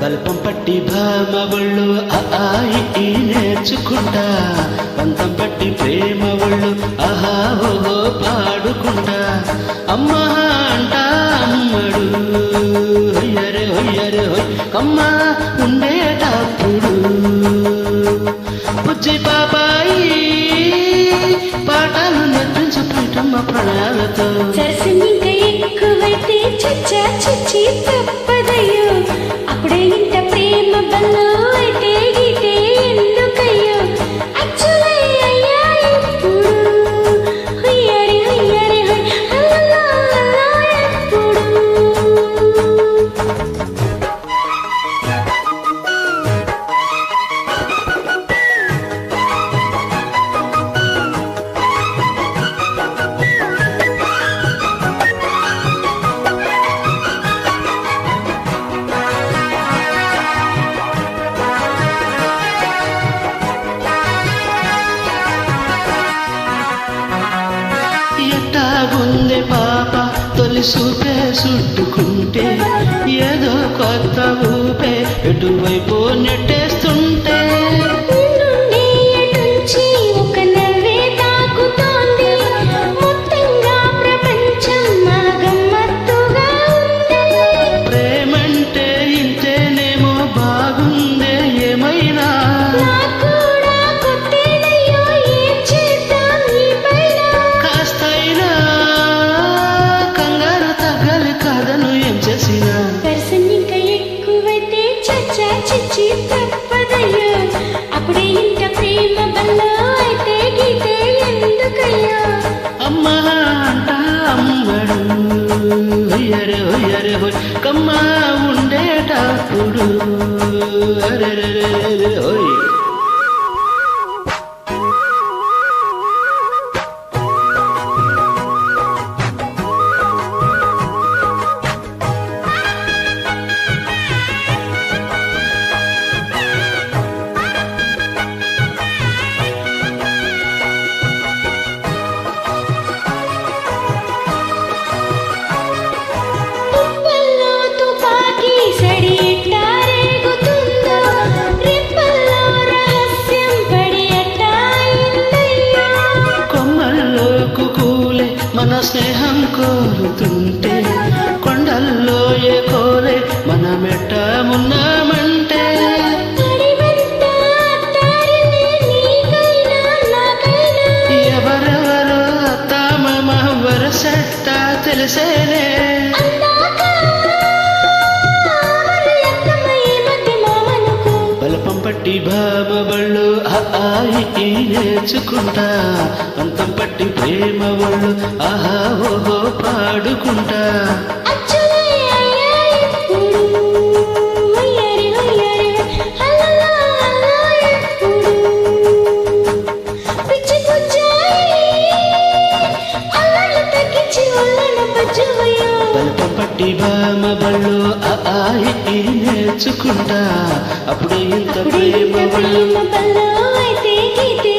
బల్పం పట్టి భామ ఒళ్ళు ఆయి నేర్చుకుంటా, పంతం పట్టి ప్రేమ ఒళ్ళు ఆహా ఓహో పాడుకుంటా. అమ్మా అంటా అమ్మడు హొయ్యరే హొయ్యరే హొయ్ కమ్మ ఉండేటప్పుడు. బుజ్జి పాపాయి పాటలు నేర్పించు పీఠమ్మ ప్రణాళితో. సరసనింక ఎక్కువైతే చచ్చా చిచ్చి తప్పదయ్యో, అప్పుడే ఇంత ప్రేమ బల్లో అయితే గీతే ఎందుకయ్యో. అచ్చులయ్యా ఇప్పుడు హొయ్యరే హొయ్యరే హొయ్ అల్లా అల్లా ఎప్పుడు. ఎట్టాగుంది పాప తొలి సూపే చుట్టుకుంటే, ఏదో కొత్త ఊపే ఎటువైపు నెట్టేస్తుంటే. నుండి ఎటుంచి ఒక నవ్వే తాకుతోంది, మొత్తంగా ప్రపంచం మా గమ్మత్తుగా ఉంది. ప్రేమంటే ఇంతేనేమో బాగుందే ఏమైనా. నాకు కూడా కొత్తేనయ్యో, ఏం చేద్దాం ఈ పైన. కాస్తైనా కంగారు తగ్గలి కాదను ఏం చేసినా. సరసనింక ఎక్కువైతే చచ్చా చిచ్చి తప్పదయ్యో, అప్పుడే ఇంత ప్రేమ బల్లో అయితే గీతే ఎందుకయ్యో. అమ్మా అంటా అమ్మడు హొయ్యరే హొయ్యరే హొయ్ కమ్మ ఉండేటప్పుడు. అరెరెరెరెరె హొయ్. ఉప్పల్లో తుపాకీ సడి ఎట్టా రేగుతుందో, రెప్పల్లో రహస్యం పడి ఎట్టా అయిందయ్యో. కొమ్మల్లో కుకూలే మన స్నేహం కోరుతుంటే, కొండల్లో ఏ కోలే మన మెట్ట మున్నామంటే. అడివంతా అత్తారినే నీకైనా నాకైనా, ఎవరెవరో అత్తామమ వరసట్ట తెలిసేనే. అందాక మరి అత్తమ్మ ఈ మధ్య మామనుకో. బలపం పట్టి భామ బళ్ళు ఆయి నేర్చుకుంటా, పంతం పట్టి ప్రేమ ఒళ్ళు ఆహా ఓహో పాడుకుంటా. అచ్చులయ్యా ఇప్పుడు హొయ్యరే హొయ్యరే అల్లలా అల్లా ఎప్పుడు. పిచ్చి పుచ్చాయి అల్లలు తగ్గించి ఒళ్ళను పచ్చువయ్యో. బలపం పట్టి భామ బళ్ళు ఆయి నేర్చుకుంటా, అప్పుడే ఇంత అప్పుడే ప్రేమ ఇంత ఒళ్ళు ప్రేమ బల్లో అయితే గీతే